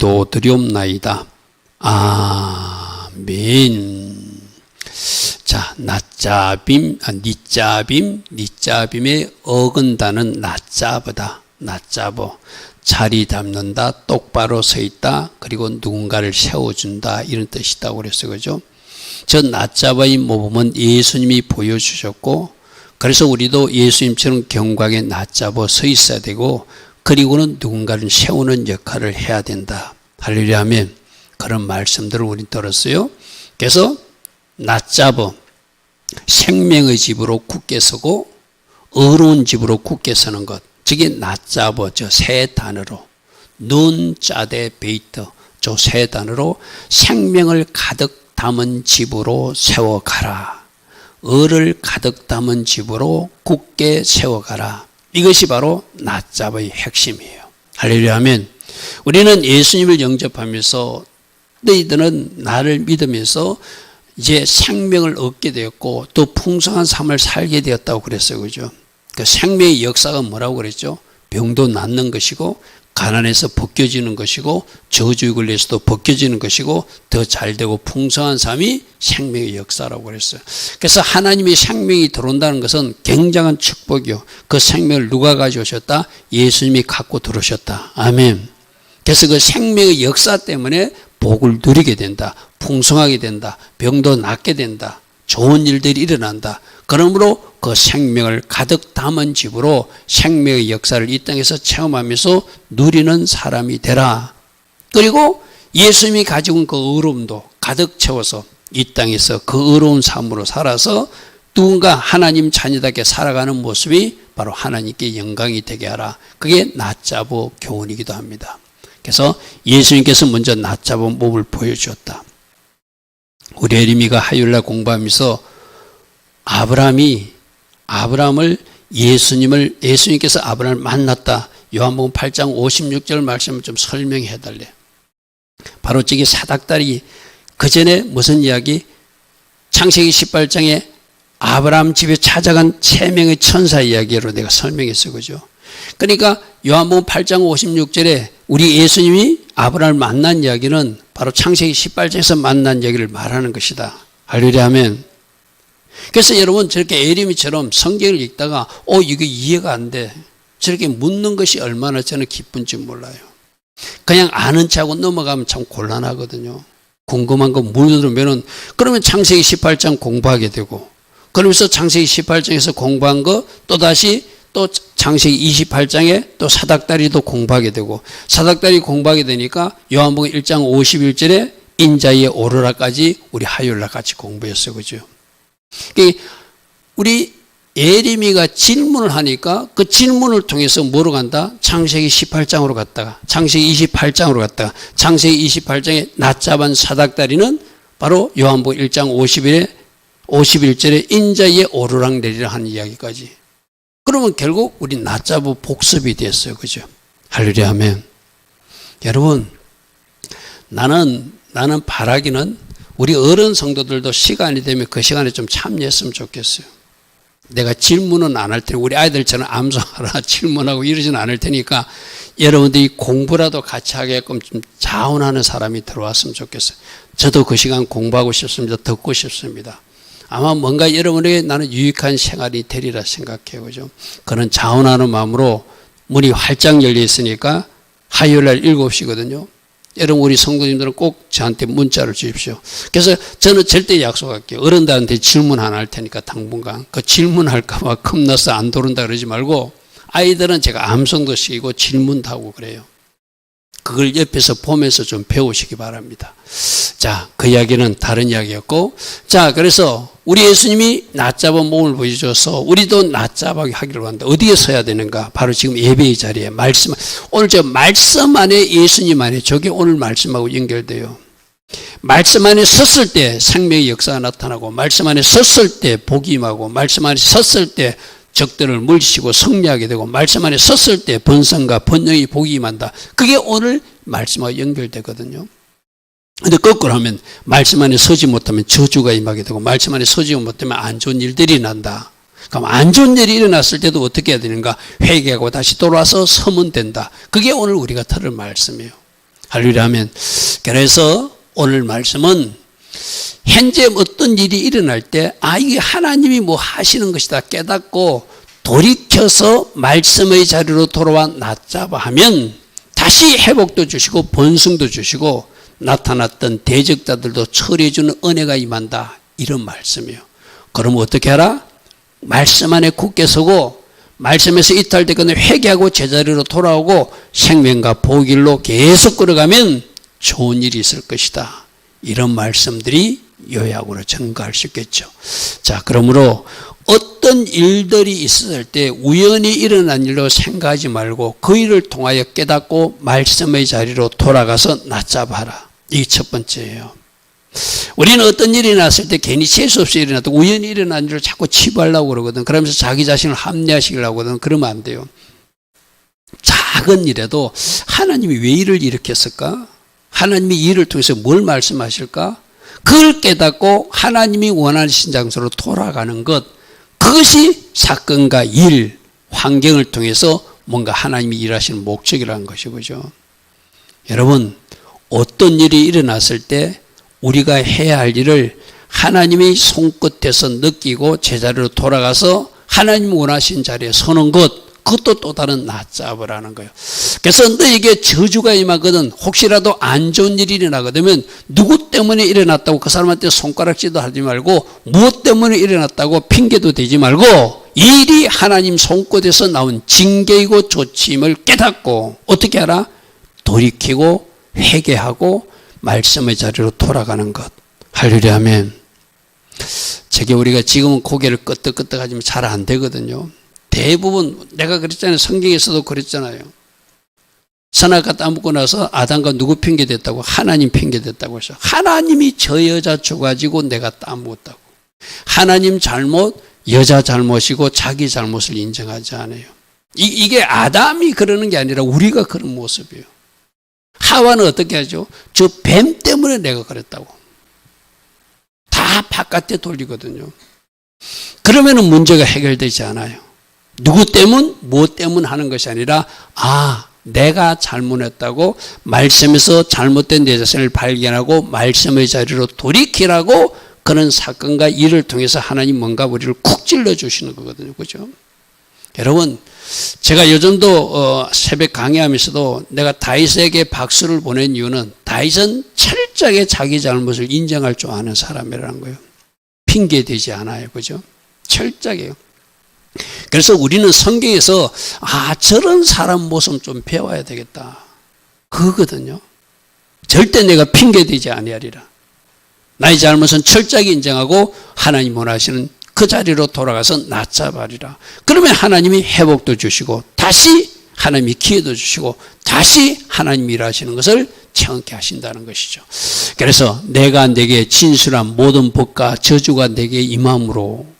기도드리옵나이다. 아멘. 자, 낮잡임, 니잡임에 어근다는 낮잡으다. 낮잡어. 자리 잡는다, 똑바로 서 있다, 그리고 누군가를 세워준다, 이런 뜻이다고 그랬어요. 그죠? 저 낮잡아의 모범은 예수님이 보여주셨고, 그래서 우리도 예수님처럼 경곽에 낮잡아 서 있어야 되고, 그리고는 누군가를 세우는 역할을 해야 된다. 할렐루야 하면 그런 말씀들을 우리 들었어요. 그래서 낮잡아, 생명의 집으로 굳게 서고 의로운 집으로 굳게 서는 것, 저게 낮잡아, 저 세 단어로 눈자대 베이터, 저 세 단어로 생명을 가득 담은 집으로 세워가라. 의를 가득 담은 집으로 굳게 세워가라. 이것이 바로 낮잡의 핵심이에요. 할렐루야 하면 우리는 예수님을 영접하면서 너희들은 나를 믿으면서 이제 생명을 얻게 되었고 또 풍성한 삶을 살게 되었다고 그랬어요. 그죠? 그 생명의 역사가 뭐라고 그랬죠? 병도 낫는 것이고 가난에서 벗겨지는 것이고 저주에 걸려서도 벗겨지는 것이고 더 잘되고 풍성한 삶이 생명의 역사라고 그랬어요. 그래서 하나님의 생명이 들어온다는 것은 굉장한 축복이요. 그 생명을 누가 가져오셨다? 예수님이 갖고 들어오셨다. 아멘. 그래서 그 생명의 역사 때문에 복을 누리게 된다. 풍성하게 된다. 병도 낫게 된다. 좋은 일들이 일어난다. 그러므로 그 생명을 가득 담은 집으로 생명의 역사를 이 땅에서 체험하면서 누리는 사람이 되라. 그리고 예수님이 가지고 온 그 의로움도 가득 채워서 이 땅에서 그 의로운 삶으로 살아서 누군가 하나님 자녀답게 살아가는 모습이 바로 하나님께 영광이 되게 하라. 그게 낮잡어 교훈이기도 합니다. 그래서 예수님께서 먼저 낮잡어 몸을 보여주었다. 우리 에리미가 화요일날 공부하면서 예수님께서 아브라함을 만났다. 요한복음 8장 56절 말씀을 좀 설명해 달래. 바로 저기 사닥다리, 그 전에 무슨 이야기? 창세기 18장에 아브라함 집에 찾아간 3명의 천사 이야기로 내가 설명했어요. 그죠? 그러니까 요한복음 8장 56절에 우리 예수님이 아브라함을 만난 이야기는 바로 창세기 18장에서 만난 이야기를 말하는 것이다. 할렐루야 하면. 그래서 여러분 저렇게 에리미처럼 성경을 읽다가 이게 이해가 안 돼. 저렇게 묻는 것이 얼마나 저는 기쁜지 몰라요. 그냥 아는 척하고 넘어가면 참 곤란하거든요. 궁금한 거 물어보면은 그러면 창세기 18장 공부하게 되고 그러면서 창세기 18장에서 공부한 거 또다시 또 창세기 28장에 또 사닥다리도 공부하게 되고 사닥다리 공부하게 되니까 요한복음 1장 51절에 인자에 오르라까지 우리 화요일날 같이 공부했어요. 그죠? 우리 예레미가 질문을 하니까 그 질문을 통해서 뭐로 간다? 창세기 18장으로 갔다가 창세기 28장으로 갔다가 창세기 28장에 낮잡은 사닥다리는 바로 요한복음 1장 51절에 인자에 오르락내리락 하는 이야기까지. 그러면 결국 우리 낮잡은 복습이 됐어요. 그죠? 할렐루야 하면. 여러분, 나는 바라기는 우리 어른 성도들도 시간이 되면 그 시간에 좀 참여했으면 좋겠어요. 내가 질문은 안 할 테니 우리 아이들처럼 암송하라 질문하고 이러지는 않을 테니까 여러분들이 공부라도 같이 하게끔 좀 자원하는 사람이 들어왔으면 좋겠어요. 저도 그 시간 공부하고 싶습니다. 듣고 싶습니다. 아마 뭔가 여러분에게 나는 유익한 생활이 되리라 생각해요. 그죠? 그런 자원하는 마음으로 문이 활짝 열려 있으니까 화요일날 7시거든요. 여러분 우리 성도님들은 꼭 저한테 문자를 주십시오. 그래서 저는 절대 약속할게요. 어른들한테 질문 안 할 테니까 당분간 그 질문할까 봐 겁나서 안 도른다 그러지 말고 아이들은 제가 암송도 시키고 질문도 하고 그래요. 그걸 옆에서 보면서 좀 배우시기 바랍니다. 자, 그 이야기는 다른 이야기였고 자, 그래서 우리 예수님이 낮잡은 몸을 보여줘서 우리도 낮잡하게 하기로 한다. 어디에 서야 되는가? 바로 지금 예배의 자리에 말씀. 오늘 저 말씀 안에 예수님 안에 저게 오늘 말씀하고 연결돼요. 말씀 안에 섰을 때 생명의 역사가 나타나고 말씀 안에 섰을 때 복이 임하고 말씀 안에 섰을 때 적들을 물리치고 승리하게 되고 말씀 안에 섰을 때 번성과 번영의 복이 임한다. 그게 오늘 말씀하고 연결되거든요. 근데 거꾸로 하면 말씀 안에 서지 못하면 저주가 임하게 되고 말씀 안에 서지 못하면 안 좋은 일들이 난다. 그럼 안 좋은 일이 일어났을 때도 어떻게 해야 되는가? 회개하고 다시 돌아와서 서면 된다. 그게 오늘 우리가 들을 말씀이에요. 할렐루야 하면. 그래서 오늘 말씀은 현재 어떤 일이 일어날 때 이게 하나님이 뭐 하시는 것이다 깨닫고 돌이켜서 말씀의 자리로 돌아와 낮잡아 하면 다시 회복도 주시고 번성도 주시고 나타났던 대적자들도 처리해 주는 은혜가 임한다. 이런 말씀이에요. 그럼 어떻게 하라? 말씀 안에 굳게 서고 말씀에서 이탈되거나 회개하고 제자리로 돌아오고 생명과 복일로 계속 걸어가면 좋은 일이 있을 것이다. 이런 말씀들이 요약으로 증거할 수 있겠죠. 자, 그러므로 어떤 일들이 있었을 때 우연히 일어난 일로 생각하지 말고 그 일을 통하여 깨닫고 말씀의 자리로 돌아가서 낮잡아라. 이게 첫 번째예요. 우리는 어떤 일이 났을 때 괜히 재수 없이 일어나도 우연히 일어난 일을 자꾸 치부하려고 그러거든. 그러면서 자기 자신을 합리화시키려고 하거든. 그러면 안 돼요. 작은 일에도 하나님이 왜 일을 일으켰을까? 하나님이 이 일을 통해서 뭘 말씀하실까? 그걸 깨닫고 하나님이 원하신 장소로 돌아가는 것, 그것이 사건과 일, 환경을 통해서 뭔가 하나님이 일하시는 목적이라는 것이죠. 여러분, 어떤 일이 일어났을 때 우리가 해야 할 일을 하나님의 손끝에서 느끼고 제자리로 돌아가서 하나님 원하신 자리에 서는 것, 그것도 또 다른 낮잡으라는 거예요. 그래서 너에게 저주가 임하거든 혹시라도 안 좋은 일이 일어나거든 누구 때문에 일어났다고 그 사람한테 손가락질도 하지 말고 무엇 때문에 일어났다고 핑계도 대지 말고 이 일이 하나님 손끝에서 나온 징계이고 조치임을 깨닫고 어떻게 하라? 돌이키고 회개하고 말씀의 자리로 돌아가는 것. 할렐루야 하면 저게 우리가 지금은 고개를 끄덕끄덕하지만 잘 안 되거든요. 대부분 내가 그랬잖아요. 성경에서도 그랬잖아요. 선악과 따먹고 나서 아담과 누구 핑계댔다고? 하나님 핑계댔다고 해서 하나님이 저 여자 줘가지고 내가 따먹었다고. 하나님 잘못, 여자 잘못이고 자기 잘못을 인정하지 않아요. 이게 아담이 그러는 게 아니라 우리가 그런 모습이에요. 하와는 어떻게 하죠? 저 뱀 때문에 내가 그랬다고. 다 바깥에 돌리거든요. 그러면 문제가 해결되지 않아요. 누구 때문, 무엇 때문 하는 것이 아니라 내가 잘못했다고 말씀에서 잘못된 내 자신을 발견하고 말씀의 자리로 돌이키라고 그런 사건과 일을 통해서 하나님 뭔가 우리를 쿡 찔러 주시는 거거든요. 그죠? 여러분, 제가 요즘도 새벽 강의하면서도 내가 다윗에게 박수를 보낸 이유는 다윗은 철저하게 자기 잘못을 인정할 줄 아는 사람이라는 거예요. 핑계대지 않아요. 그죠? 철저하게요. 그래서 우리는 성경에서 저런 사람 모습 좀 배워야 되겠다. 그거거든요. 절대 내가 핑계대지 아니하리라. 나의 잘못은 철저하게 인정하고 하나님 원하시는 그 자리로 돌아가서 낮잡아리라. 그러면 하나님이 회복도 주시고 다시 하나님이 기회도 주시고 다시 하나님이 일하시는 것을 체험케 하신다는 것이죠. 그래서 내가 내게 진술한 모든 복과 저주가 내게 임함으로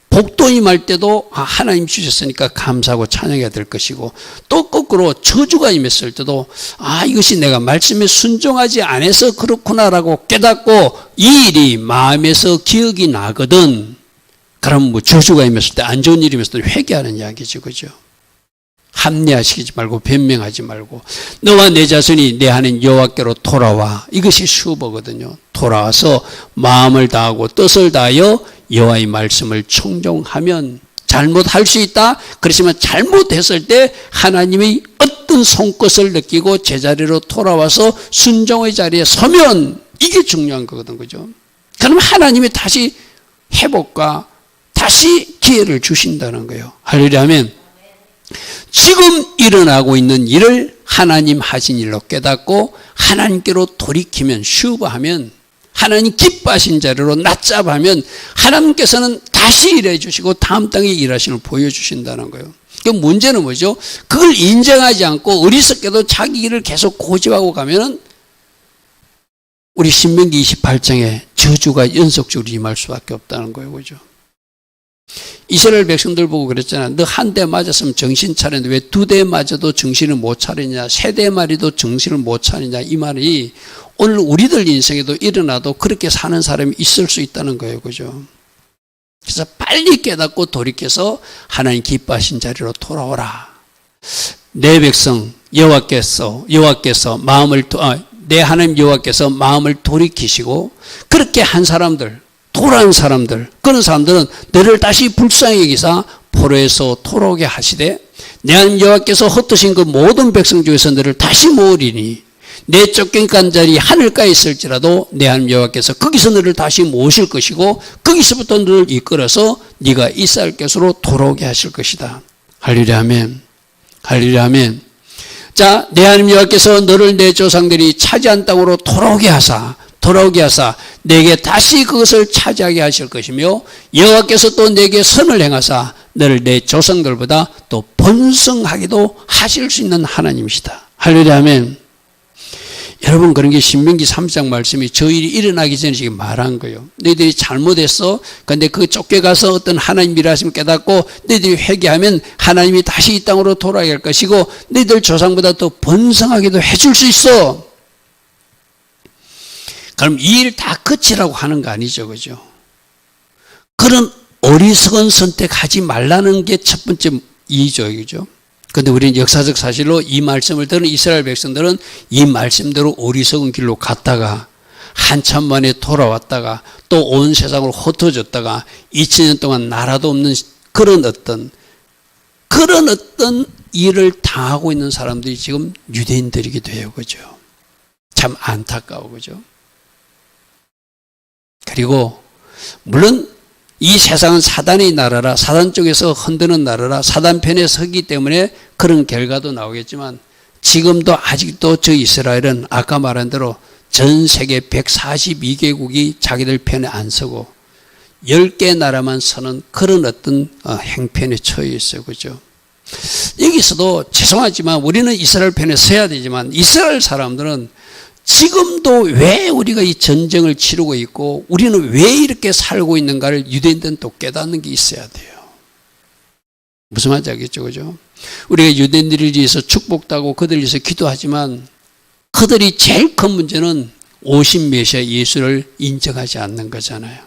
복도 임할 때도 하나님 주셨으니까 감사하고 찬양해야 될 것이고 또 거꾸로 저주가 임했을 때도 이것이 내가 말씀에 순종하지 않아서 그렇구나라고 깨닫고 이 일이 마음에서 기억이 나거든. 그럼 뭐 저주가 임했을 때 안 좋은 일이 임했을 때 회개하는 이야기죠. 그죠? 합리화시키지 말고 변명하지 말고 너와 내 자손이 내 하나님 여호와께로 돌아와. 이것이 수보거든요. 돌아와서 마음을 다하고 뜻을 다하여 여호와의 말씀을 청종하면 잘못할 수 있다. 그렇지만 잘못했을 때 하나님의 어떤 손끝을 느끼고 제자리로 돌아와서 순종의 자리에 서면 이게 중요한 거거든. 그죠? 그럼 하나님이 다시 회복과 다시 기회를 주신다는 거예요. 할렐루야 하면 지금 일어나고 있는 일을 하나님 하신 일로 깨닫고 하나님께로 돌이키면 슈브하면 하나님 기뻐하신 자리로 낮잡하면 하나님께서는 다시 일해 주시고 다음 땅에 일하심을 보여주신다는 거예요. 그 문제는 뭐죠? 그걸 인정하지 않고 어리석게도 자기 일을 계속 고집하고 가면은 우리 신명기 28장에 저주가 연속적으로 임할 수밖에 없다는 거예요. 그죠? 이스라엘 백성들 보고 그랬잖아. 너 한 대 맞았으면 정신 차렸는데 왜 두 대 맞아도 정신을 못 차리냐, 세 대 맞아도 정신을 못 차리냐. 이 말이 오늘 우리들 인생에도 일어나도 그렇게 사는 사람이 있을 수 있다는 거예요. 그죠? 그래서 빨리 깨닫고 돌이켜서 하나님 기뻐하신 자리로 돌아오라. 내 백성 여호와께서 내 하나님 여호와께서 마음을 돌이키시고 그렇게 한 사람들, 돌아온 사람들, 그런 사람들은 너를 다시 불쌍히 여기사 포로에서 돌아오게 하시되 내 하나님 여호와께서 흩으신 그 모든 백성 중에서 너를 다시 모으리니 내 쫓겨간 자리 하늘가에 있을지라도 내 하나님 여호와께서 거기서 너를 다시 모으실 것이고 거기서부터 너를 이끌어서 네가 이스라엘 께서로 돌아오게 하실 것이다. 할렐루야 아멘. 할렐루야 아멘. 자, 내 하나님 여호와께서 너를 내 조상들이 차지한 땅으로 돌아오게 하사 내게 다시 그것을 차지하게 하실 것이며 여호와께서 또 내게 선을 행하사 너를 내 조상들보다 또 번성하게도 하실 수 있는 하나님이시다. 할렐루야 아멘. 여러분, 그런 게 신명기 3장 말씀이 저 일이 일어나기 전에 지금 말한 거예요. 너희들이 잘못했어. 근데 그 쫓겨가서 어떤 하나님 일하심을 깨닫고 너희들이 회개하면 하나님이 다시 이 땅으로 돌아가게 할 것이고 너희들 조상보다 더 번성하게도 해줄 수 있어. 그럼 이 일 다 끝이라고 하는 거 아니죠, 그죠? 그런 어리석은 선택하지 말라는 게 첫 번째 이유죠, 그죠? 그런데 우리는 역사적 사실로 이 말씀을 들은 이스라엘 백성들은 이 말씀대로 어리석은 길로 갔다가 한참 만에 돌아왔다가 또 온 세상으로 흩어졌다가 2000년 동안 나라도 없는 그런 어떤 일을 당하고 있는 사람들이 지금 유대인들이기도 해요, 그죠? 참 안타까워, 그죠? 그리고 물론 이 세상은 사단의 나라라, 사단 쪽에서 흔드는 나라라, 사단 편에 서기 때문에 그런 결과도 나오겠지만 지금도 아직도 저 이스라엘은 아까 말한 대로 전 세계 142개국이 자기들 편에 안 서고 10개 나라만 서는 그런 어떤 행편에 처해 있어요. 그죠? 여기서도 죄송하지만 우리는 이스라엘 편에 서야 되지만 이스라엘 사람들은 지금도 왜 우리가 이 전쟁을 치르고 있고 우리는 왜 이렇게 살고 있는가를 유대인들은 또 깨닫는 게 있어야 돼요. 무슨 말인지 알겠죠? 그죠? 우리가 유대인들을 위해서 축복도 하고 그들을 위해서 기도하지만 그들이 제일 큰 문제는 오신 메시아 예수를 인정하지 않는 거잖아요.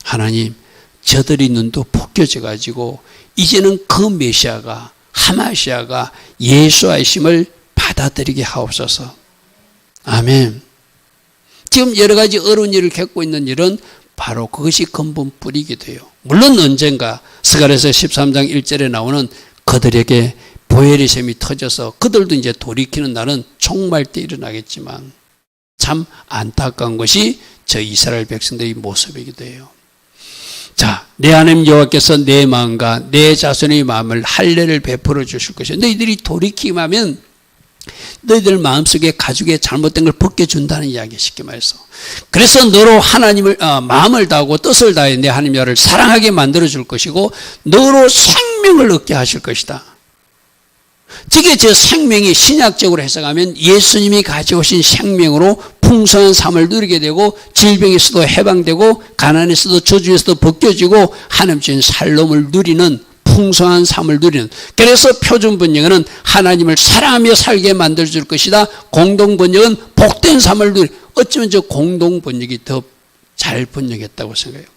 하나님, 저들이 눈도 벗겨져 가지고 이제는 그 메시아가 하마시아가 예수이심을 받아들이게 하옵소서. 아멘. 지금 여러 가지 어려운 일을 겪고 있는 일은 바로 그것이 근본 뿌리게 돼요. 물론 언젠가 스가랴서 13장 1절에 나오는 그들에게 보혈의 샘이 터져서 그들도 이제 돌이키는 날은 종말 때 일어나겠지만 참 안타까운 것이 저 이스라엘 백성들의 모습이기도 해요. 자, 내 하나님 여호와께서 내 마음과 내 자손의 마음을 할례를 베풀어 주실 것이요 너희들이 돌이키면 너희들 마음속에 가죽에 잘못된 걸 벗겨준다는 이야기 쉽게 말해서 그래서 너로 하나님을 마음을 다하고 뜻을 다해 내 하나님 여호와를 사랑하게 만들어줄 것이고 너로 생명을 얻게 하실 것이다. 저게 저 생명이 신약적으로 해석하면 예수님이 가지고 오신 생명으로 풍성한 삶을 누리게 되고 질병에서도 해방되고 가난에서도 저주에서도 벗겨지고 하나님 주신 살롬을 누리는 풍성한 삶을 누리는 그래서 표준 번역은 하나님을 사랑하며 살게 만들어줄 것이다. 공동 번역은 복된 삶을 누리 어쩌면 저 공동 번역이 더 잘 번역했다고 생각해요.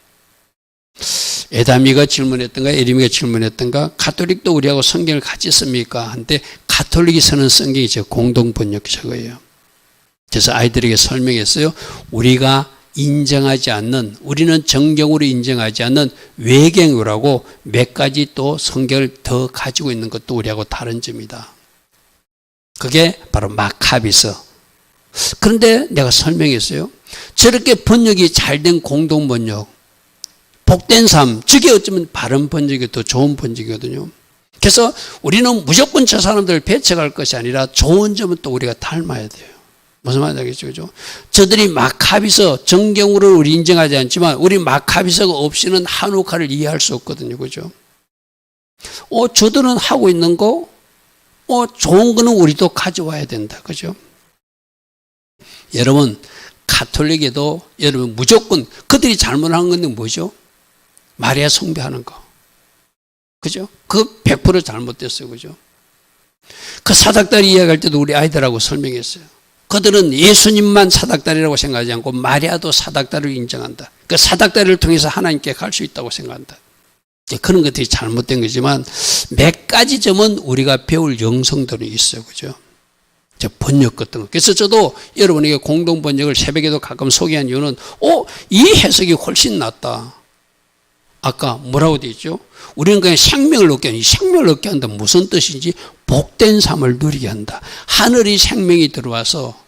에다미가 질문했던가 에리미가 질문했던가 가톨릭도 우리하고 성경을 같이 씁니까? 한데 가톨릭이 쓰는 성경이 저 공동 번역 저거예요. 그래서 아이들에게 설명했어요. 우리가 인정하지 않는 우리는 정경으로 인정하지 않는 외경으로라고 몇 가지 또 성경을 더 가지고 있는 것도 우리하고 다른 점이다. 그게 바로 마카비서. 그런데 내가 설명했어요. 저렇게 번역이 잘된 공동 번역 복된 삶 저게 어쩌면 바른 번역이 더 좋은 번역이거든요. 그래서 우리는 무조건 저 사람들을 배척할 것이 아니라 좋은 점은 또 우리가 닮아야 돼요. 무슨 말인지 알겠죠? 그죠? 저들이 마카비서 정경으로 우리 인정하지 않지만 우리 마카비서가 없이는 한옥화를 이해할 수 없거든요. 그죠? 저들은 하고 있는 거 좋은 거는 우리도 가져와야 된다. 그죠? 여러분 가톨릭에도 여러분 무조건 그들이 잘못한 건데 뭐죠? 마리아 숭배하는 거. 그죠? 그 100% 잘못됐어요. 그죠? 그 사닥다리 이야기할 때도 우리 아이들하고 설명했어요. 그들은 예수님만 사닥다리라고 생각하지 않고 마리아도 사닥다리를 인정한다. 그 사닥다리를 통해서 하나님께 갈 수 있다고 생각한다. 그런 것들이 잘못된 거지만 몇 가지 점은 우리가 배울 영성들은 있어요. 그죠? 저 번역 같은 거. 그래서 저도 여러분에게 공동 번역을 새벽에도 가끔 소개한 이유는 이 해석이 훨씬 낫다. 아까 뭐라고 되어 있죠? 우리는 그냥 생명을 얻게 한다. 생명을 얻게 한다. 무슨 뜻인지 복된 삶을 누리게 한다. 하늘이 생명이 들어와서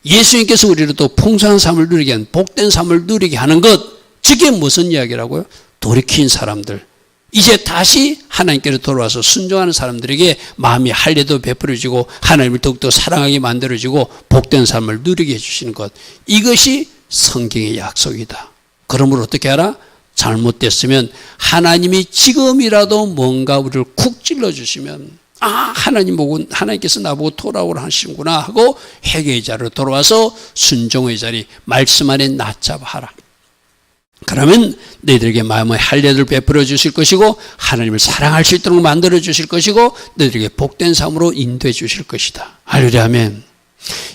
예수님께서 우리를 또 풍성한 삶을 누리게 하는 복된 삶을 누리게 하는 것. 저게 무슨 이야기라고요? 돌이킨 사람들. 이제 다시 하나님께로 돌아와서 순종하는 사람들에게 마음이 할례도 베풀어지고 하나님을 더욱더 사랑하게 만들어지고 복된 삶을 누리게 해주시는 것. 이것이 성경의 약속이다. 그러므로 어떻게 하라? 잘못됐으면 하나님이 지금이라도 뭔가 우리를 쿡 찔러주시면 하나님 보고 하나님께서 나보고 돌아오라 하시는구나 하고 회개의 자리로 돌아와서 순종의 자리 말씀 안에 낮잡아라. 그러면 너희들에게 마음의 할례를 베풀어 주실 것이고 하나님을 사랑할 수 있도록 만들어 주실 것이고 너희들에게 복된 삶으로 인도해 주실 것이다. 할렐루야 아멘.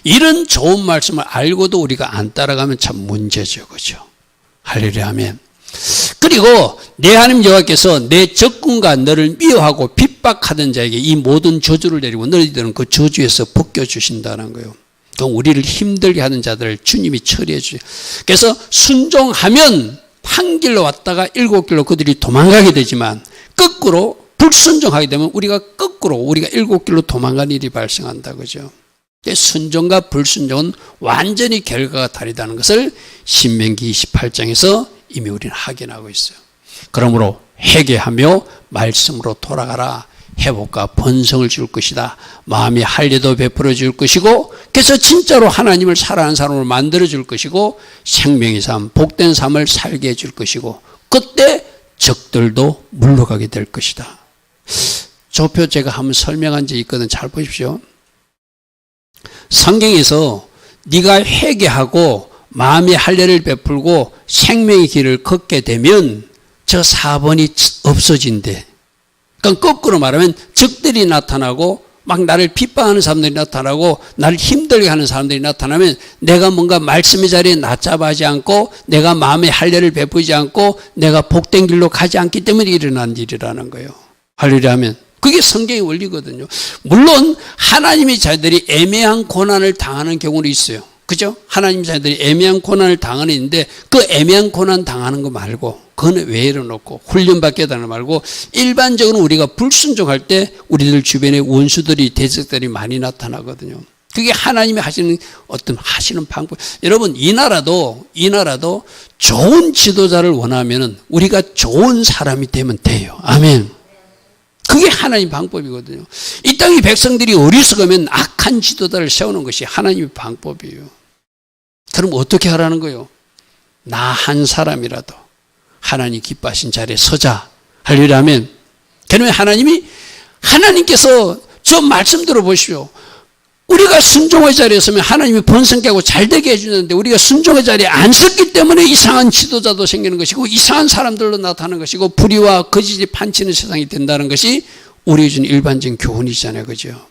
이런 좋은 말씀을 알고도 우리가 안 따라가면 참 문제죠. 그죠? 할렐루야 아멘. 그리고 내 하나님 여호와께서 내 적군과 너를 미워하고 핍박하던 자에게 이 모든 저주를 내리고 너희들은 그 저주에서 벗겨주신다는 거예요. 그럼 우리를 힘들게 하는 자들을 주님이 처리해 주세요. 그래서 순종하면 한 길로 왔다가 7길로 그들이 도망가게 되지만 거꾸로 불순종하게 되면 우리가 7길로 도망간 일이 발생한다. 그죠? 순종과 불순종은 완전히 결과가 다르다는 것을 신명기 28장에서 이미 우리는 확인하고 있어요. 그러므로 회개하며 말씀으로 돌아가라. 회복과 번성을 줄 것이다. 마음이 할례도 베풀어 줄 것이고 그래서 진짜로 하나님을 사랑하는 사람으로 만들어 줄 것이고 생명의 삶, 복된 삶을 살게 해줄 것이고 그때 적들도 물러가게 될 것이다. 조표 제가 한번 설명한 적이 있거든. 잘 보십시오. 성경에서 네가 회개하고 마음의 할례를 베풀고 생명의 길을 걷게 되면 저 4번이 없어진대. 그러니까 거꾸로 말하면 적들이 나타나고 막 나를 핍박하는 사람들이 나타나고 나를 힘들게 하는 사람들이 나타나면 내가 뭔가 말씀의 자리에 낮잡아지 않고 내가 마음의 할례를 베푸지 않고 내가 복된 길로 가지 않기 때문에 일어난 일이라는 거예요. 할렐루야 하면 그게 성경의 원리거든요. 물론 하나님의 자녀들이 애매한 고난을 당하는 경우도 있어요. 그죠? 하나님 자녀들이 애매한 고난을 당하는 있는데 그 애매한 고난 당하는 거 말고 그건 외로 놓고 훈련받게 하는 말고 일반적으로 우리가 불순종할 때 우리들 주변에 원수들이 대적들이 많이 나타나거든요. 그게 하나님이 하시는 하시는 방법. 여러분 이 나라도 좋은 지도자를 원하면 우리가 좋은 사람이 되면 돼요. 아멘. 그게 하나님 방법이거든요. 이 땅의 백성들이 어리석으면 악한 지도자를 세우는 것이 하나님의 방법이에요. 그럼 어떻게 하라는 거예요? 나 한 사람이라도 하나님 기뻐하신 자리에 서자. 할렐루야 하면 그러면 하나님께서 저 말씀 들어보시오. 우리가 순종의 자리에 서면 하나님이 번성케 하고 잘되게 해주는데 우리가 순종의 자리에 안 섰기 때문에 이상한 지도자도 생기는 것이고 이상한 사람들로 나타나는 것이고 불의와 거짓이 판치는 세상이 된다는 것이 우리에게 준 일반적인 교훈이잖아요. 그죠?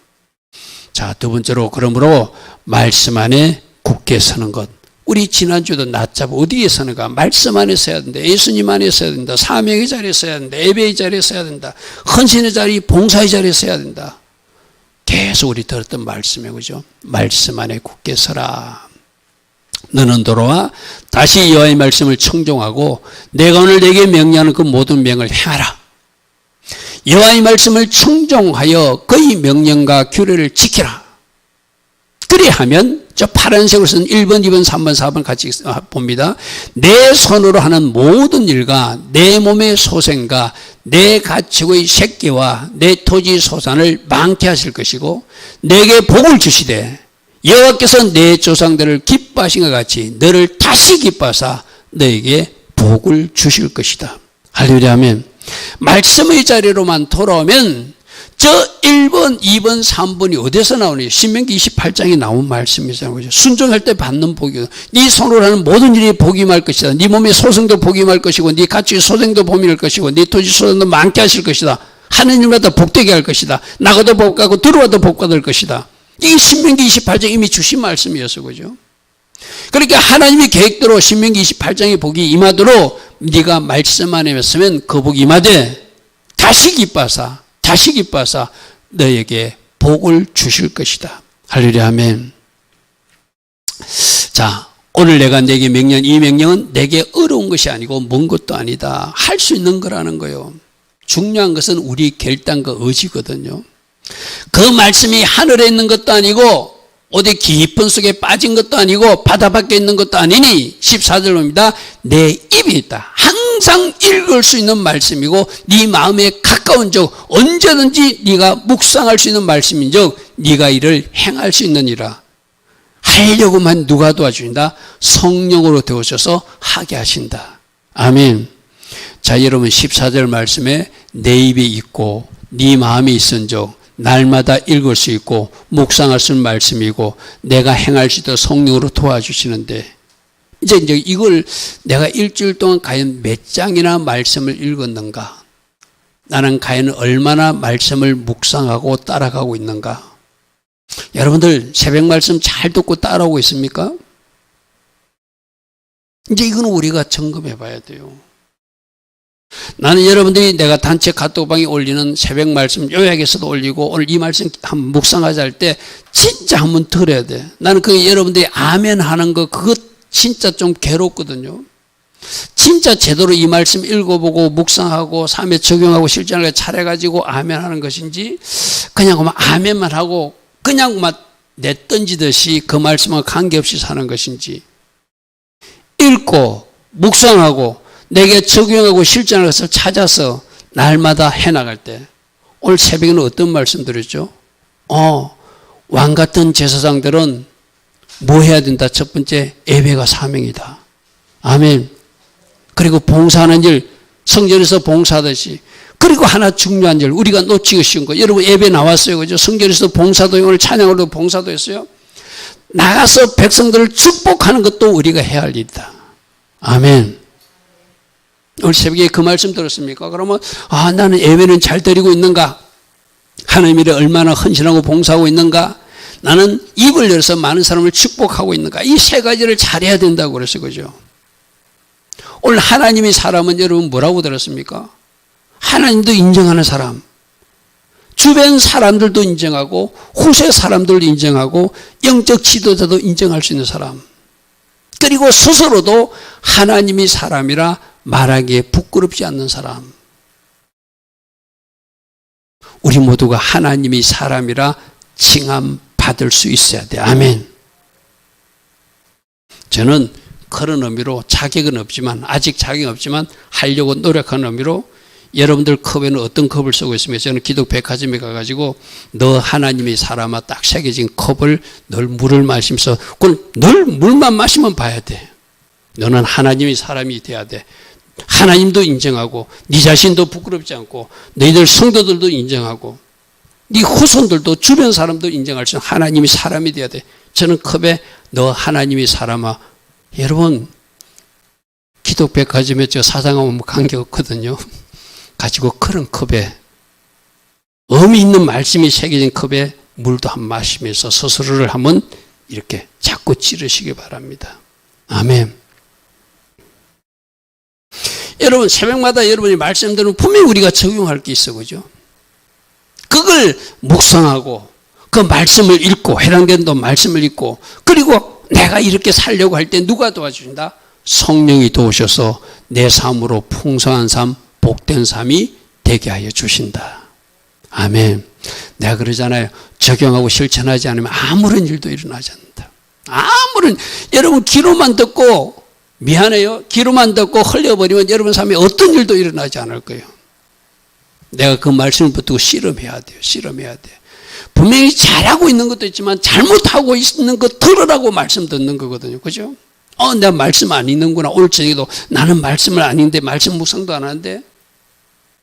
자, 두 번째로 그러므로 말씀 안에 굳게 서는 것. 우리 지난주에도 낮잡아 어디에 서는가? 말씀 안에 서야 된다. 예수님 안에 서야 된다. 사명의 자리에 서야 된다. 예배의 자리에 서야 된다. 헌신의 자리, 봉사의 자리에 서야 된다. 계속 우리 들었던 말씀이에요. 그죠? 말씀 안에 굳게 서라. 너는 돌아와 다시 여호와의 말씀을 청종하고 내가 오늘 내게 명령하는 그 모든 명을 행하라. 여호와의 말씀을 청종하여 그의 명령과 규례를 지키라. 그리하면 저 파란색으로 쓴 1번, 2번, 3번, 4번 같이 봅니다. 내 손으로 하는 모든 일과 내 몸의 소생과 내 가축의 새끼와 내 토지 소산을 많게 하실 것이고 내게 복을 주시되 여호와께서 내 조상들을 기뻐하신 것 같이 너를 다시 기뻐하사 너에게 복을 주실 것이다. 할렐루야 아멘. 말씀의 자리로만 돌아오면 저 1번, 2번, 3번이 어디서 나오니? 신명기 28장에 나온 말씀이잖아요. 순종할 때 받는 복이요. 네 손으로 하는 모든 일이 복이 말 것이다. 네 몸의 소생도 복이 말 것이고 네 가축의 소생도 복이 말 것이고 네 토지 소생도 많게 하실 것이다. 하느님마다 복되게 할 것이다. 나가도 복받고 들어와도 복받을 것이다. 이게 신명기 28장 이미 주신 말씀이었어. 그죠? 그러니까 하나님의 계획대로 신명기 28장의 복이 임하도록 네가 말씀 안에 있으면 그 복이 임하되 다시 기뻐하사 너에게 복을 주실 것이다. 할렐루야, 아멘. 자, 오늘 내가 내게 명령, 이 명령은 내게 어려운 것이 아니고 먼 것도 아니다. 할 수 있는 거라는 거예요. 중요한 것은 우리 결단과 의지거든요. 그 말씀이 하늘에 있는 것도 아니고 어디 깊은 속에 빠진 것도 아니고 바다 밖에 있는 것도 아니니 14절 봅니다. 내 입에 있다. 항상 읽을 수 있는 말씀이고 네 마음에 가까운 적 언제든지 네가 묵상할 수 있는 말씀인 적 네가 이를 행할 수 있느니라. 하려고만 누가 도와주신다? 성령으로 되오셔서 하게 하신다. 아멘. 자, 여러분 14절 말씀에 내 입에 있고 네 마음에 있은적 날마다 읽을 수 있고 묵상할 수 있는 말씀이고 내가 행할 수 있도록 성령으로 도와주시는데 이제 이걸 내가 일주일 동안 과연 몇 장이나 말씀을 읽었는가? 나는 과연 얼마나 말씀을 묵상하고 따라가고 있는가? 여러분들 새벽 말씀 잘 듣고 따라오고 있습니까? 이제 이건 우리가 점검해 봐야 돼요. 나는 여러분들이 내가 단체 카톡방에 올리는 새벽 말씀 요약에서도 올리고 오늘 이 말씀 한번 묵상하자 할 때 진짜 한번 들어야 돼. 나는 그 여러분들이 아멘 하는 거 그거 진짜 좀 괴롭거든요. 진짜 제대로 이 말씀 읽어보고 묵상하고 삶에 적용하고 실천을 잘해가지고 아멘 하는 것인지 그냥 막 아멘만 하고 그냥 막 내던지듯이 그 말씀과 관계없이 사는 것인지 읽고 묵상하고 내게 적용하고 실천할 것을 찾아서 날마다 해나갈 때 오늘 새벽에는 어떤 말씀 드렸죠? 왕 같은 제사장들은 뭐 해야 된다? 첫 번째 예배가 사명이다. 아멘. 그리고 봉사하는 일 성전에서 봉사하듯이 그리고 하나 중요한 일 우리가 놓치기 쉬운 거 여러분 예배 나왔어요. 그죠? 성전에서 봉사도 오늘 찬양으로 봉사도 했어요. 나가서 백성들을 축복하는 것도 우리가 해야 할 일이다. 아멘. 오늘 새벽에 그 말씀 들었습니까? 그러면 나는 예배는 잘 드리고 있는가? 하나님 일에 얼마나 헌신하고 봉사하고 있는가? 나는 입을 열어서 많은 사람을 축복하고 있는가? 이 세 가지를 잘해야 된다고 그래서 그죠? 오늘 하나님의 사람은 여러분 뭐라고 들었습니까? 하나님도 인정하는 사람, 주변 사람들도 인정하고 후세 사람들도 인정하고 영적 지도자도 인정할 수 있는 사람, 그리고 스스로도 하나님의 사람이라 말하기에 부끄럽지 않는 사람. 우리 모두가 하나님의 사람이라 칭함받을 수 있어야 돼. 아멘. 저는 그런 의미로 자격은 없지만 아직 자격은 없지만 하려고 노력하는 의미로 여러분들 컵에는 어떤 컵을 쓰고 있습니까? 저는 기독백화점에 가가지고 너 하나님의 사람아 딱 새겨진 컵을 늘 물을 마시면서 그걸 늘 물만 마시면 봐야 돼. 너는 하나님의 사람이 돼야 돼. 하나님도 인정하고 네 자신도 부끄럽지 않고 너희들 성도들도 인정하고 네 후손들도 주변 사람도 인정할 수 있는 하나님의 사람이 돼야 돼. 저는 컵에 너 하나님의 사람아. 여러분 기독백화점에 저 사장하면 관계없거든요. 가지고 그런 컵에 의미 있는 말씀이 새겨진 컵에 물도 한 마시면서 스스로를 한번 이렇게 자꾸 찌르시기 바랍니다. 아멘. 여러분 새벽마다 여러분이 말씀 들으면 분명히 우리가 적용할 게 있어. 그죠? 그걸 묵상하고 그 말씀을 읽고 해당되는 말씀을 읽고 그리고 내가 이렇게 살려고 할 때 누가 도와주신다? 성령이 도우셔서 내 삶으로 풍성한 삶 복된 삶이 되게 하여 주신다. 아멘. 내가 그러잖아요. 적용하고 실천하지 않으면 아무런 일도 일어나지 않는다. 여러분 귀로만 듣고 미안해요. 귀로만 듣고 흘려버리면 여러분 삶에 어떤 일도 일어나지 않을 거예요. 내가 그 말씀을 붙들고 실험해야 돼요. 실험해야 돼. 분명히 잘하고 있는 것도 있지만 잘못하고 있는 거 들으라고 말씀 듣는 거거든요. 그죠? 내가 말씀 안 읽는구나. 오늘 저녁에도 나는 말씀을 안 읽는데 말씀 묵상도 안 하는데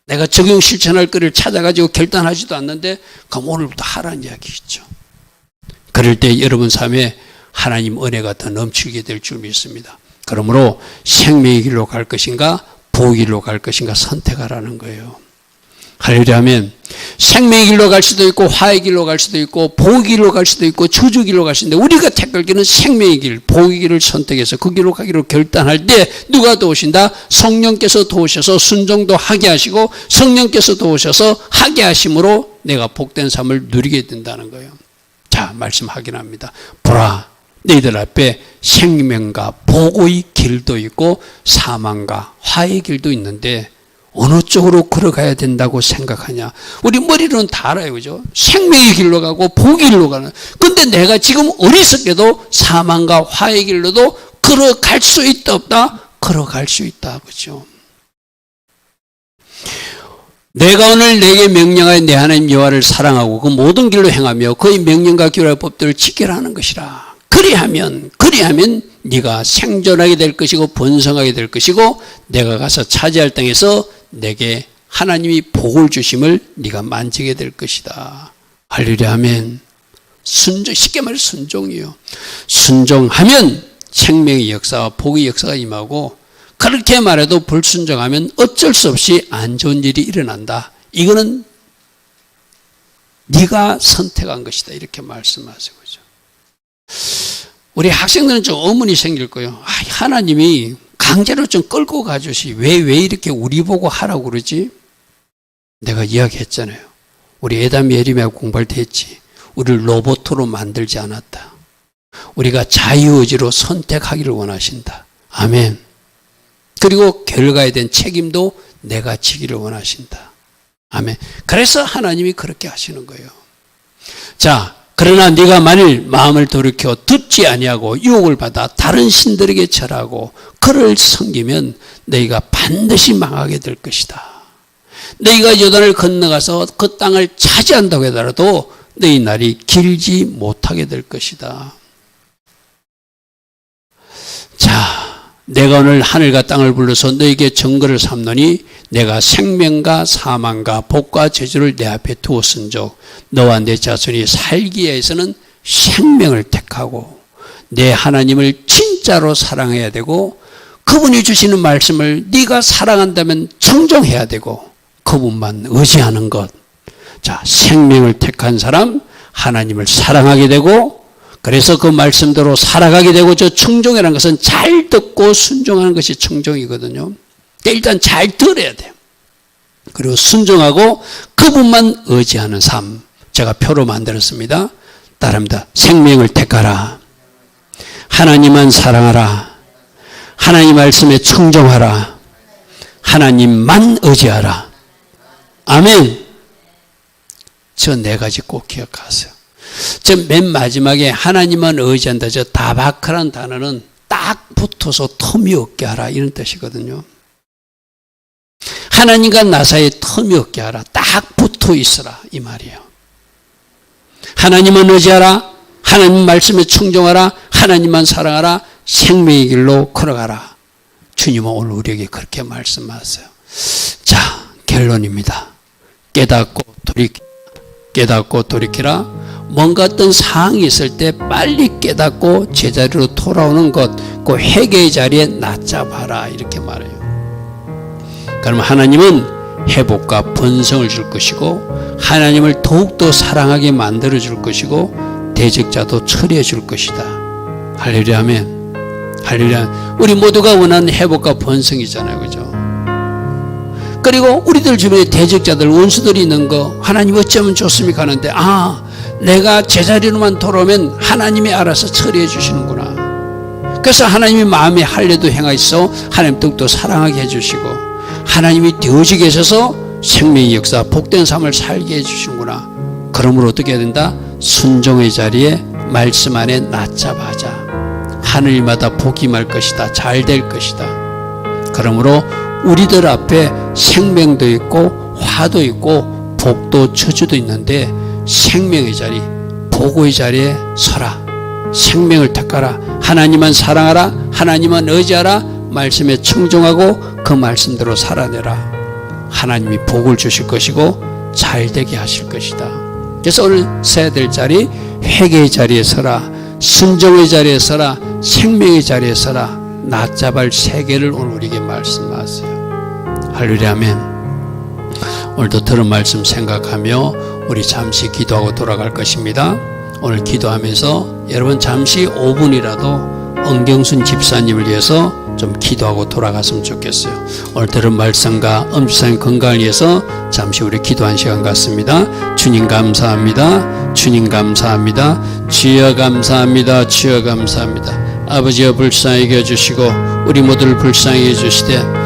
내가 적용 실천할 거를 찾아가지고 결단하지도 않는데 그럼 오늘부터 하라는 이야기겠죠. 그럴 때 여러분 삶에 하나님 은혜가 더 넘치게 될 줄 믿습니다. 그러므로 생명의 길로 갈 것인가 보의 길로 갈 것인가 선택하라는 거예요. 할렐루야 하면 생명의 길로 갈 수도 있고 화의 길로 갈 수도 있고 보의 길로 갈 수도 있고 저주 길로 갈 수도 있는데 우리가 택할 길은 생명의 길, 보의 길을 선택해서 그 길로 가기로 결단할 때 누가 도우신다? 성령께서 도우셔서 순종도 하게 하시고 성령께서 도우셔서 하게 하심으로 내가 복된 삶을 누리게 된다는 거예요. 자, 자, 말씀 확인합니다. 보라, 너희들 앞에 생명과 복의 길도 있고 사망과 화의 길도 있는데 어느 쪽으로 걸어가야 된다고 생각하냐? 우리 머리로는 다 알아요, 그죠? 생명의 길로 가고 복의 길로 가는. 근데 내가 지금 어리석게도 사망과 화의 길로도 걸어갈 수 있다 없다? 걸어갈 수 있다, 그죠? 내가 오늘 내게 명령하여 내 하나님 여호와를 사랑하고 그 모든 길로 행하며 그의 명령과 규례와 법들을 지키라 하는 것이라. 그리하면 네가 생존하게 될 것이고 번성하게 될 것이고 내가 가서 차지할 땅에서 내게 하나님이 복을 주심을 네가 만지게 될 것이다. 할렐루야, 아멘. 순종, 쉽게 말해 순종이요. 순종하면 생명의 역사와 복의 역사가 임하고, 그렇게 말해도 불순종하면 어쩔 수 없이 안 좋은 일이 일어난다. 이거는 네가 선택한 것이다, 이렇게 말씀하세요. 그죠? 우리 학생들은 좀 의문이 생길 거예요. 하나님이 강제로 좀 끌고 가주시. 왜 이렇게 우리 보고 하라고 그러지? 내가 이야기했잖아요. 우리 에담이 예림이하고 공부할 때 했지. 우리를 로봇으로 만들지 않았다. 우리가 자유의지로 선택하기를 원하신다. 아멘. 그리고 결과에 대한 책임도 내가 지기를 원하신다. 아멘. 그래서 하나님이 그렇게 하시는 거예요. 자, 그러나 네가 만일 마음을 돌이켜 듣지 아니하고 유혹을 받아 다른 신들에게 절하고 그를 섬기면 너희가 반드시 망하게 될 것이다. 너희가 요단을 건너가서 그 땅을 차지한다고 하더라도 너희 날이 길지 못하게 될 것이다. 자, 내가 오늘 하늘과 땅을 불러서 너희에게 증거를 삼노니 내가 생명과 사망과 복과 저주를 내 앞에 두었은즉 너와 내 자손이 살기 위해서는 생명을 택하고 내 하나님을 진짜로 사랑해야 되고 그분이 주시는 말씀을 네가 사랑한다면 청종해야 되고 그분만 의지하는 것. 자, 생명을 택한 사람 하나님을 사랑하게 되고 그래서 그 말씀대로 살아가게 되고, 저 청종이라는 것은 잘 듣고 순종하는 것이 청종이거든요. 일단 잘 들어야 돼요. 그리고 순종하고 그분만 의지하는 삶. 제가 표로 만들었습니다. 따릅니다. 생명을 택하라. 하나님만 사랑하라. 하나님 말씀에 청종하라. 하나님만 의지하라. 아멘. 저 네 가지 꼭 기억하세요. 저 맨 마지막에 하나님만 의지한다. 저 다바크란 단어는 딱 붙어서 텀이 없게 하라, 이런 뜻이거든요. 하나님과 나 사이에 텀이 없게 하라. 딱 붙어 있어라, 이 말이에요. 하나님만 의지하라. 하나님 말씀에 청종하라. 하나님만 사랑하라. 생명의 길로 걸어가라. 주님은 오늘 우리에게 그렇게 말씀하세요. 자, 결론입니다. 깨닫고 돌이키라. 뭔가 어떤 상황이 있을 때 빨리 깨닫고 제자리로 돌아오는 것, 그 회개의 자리에 낮잡아라, 이렇게 말해요. 그러면 하나님은 회복과 번성을 줄 것이고 하나님을 더욱더 사랑하게 만들어 줄 것이고 대적자도 처리해 줄 것이다. 할렐루야, 아멘. 할렐루야. 우리 모두가 원하는 회복과 번성이잖아요, 그죠? 그리고 우리들 주변에 대적자들, 원수들이 있는 거 하나님 어쩌면 좋습니까 하는데, 내가 제자리로만 돌아오면 하나님이 알아서 처리해 주시는구나. 그래서 하나님이 마음에 할례도 행하셔서 하나님 더욱더 사랑하게 해주시고 하나님이 되어지게 하셔서 생명의 역사, 복된 삶을 살게 해주시는구나. 그러므로 어떻게 해야 된다? 순종의 자리에 말씀 안에 낮잡아자. 하늘마다 복이 말 것이다. 잘 될 것이다. 그러므로 우리들 앞에 생명도 있고 화도 있고 복도 저주도 있는데 생명의 자리, 복의 자리에 서라. 생명을 택하라. 하나님만 사랑하라. 하나님만 의지하라. 말씀에 청종하고 그 말씀대로 살아내라. 하나님이 복을 주실 것이고 잘되게 하실 것이다. 그래서 오늘 서야 될 자리, 회개의 자리에 서라. 순종의 자리에 서라. 생명의 자리에 서라. 낮잡을 세계를 오늘 우리에게 말씀하세요. 할렐루야, 아멘. 오늘도 들은 말씀 생각하며 우리 잠시 기도하고 돌아갈 것입니다. 오늘 기도하면서 여러분 잠시 5분이라도 은경순 집사님을 위해서 좀 기도하고 돌아갔으면 좋겠어요. 오늘 들은 말씀과 엄지사님 건강을 위해서 잠시 우리 기도한 시간 같습니다. 주님 감사합니다. 주님 감사합니다. 주여 감사합니다. 주여 감사합니다. 아버지여 불쌍히 여겨주시고 우리 모두를 불쌍히 해주시되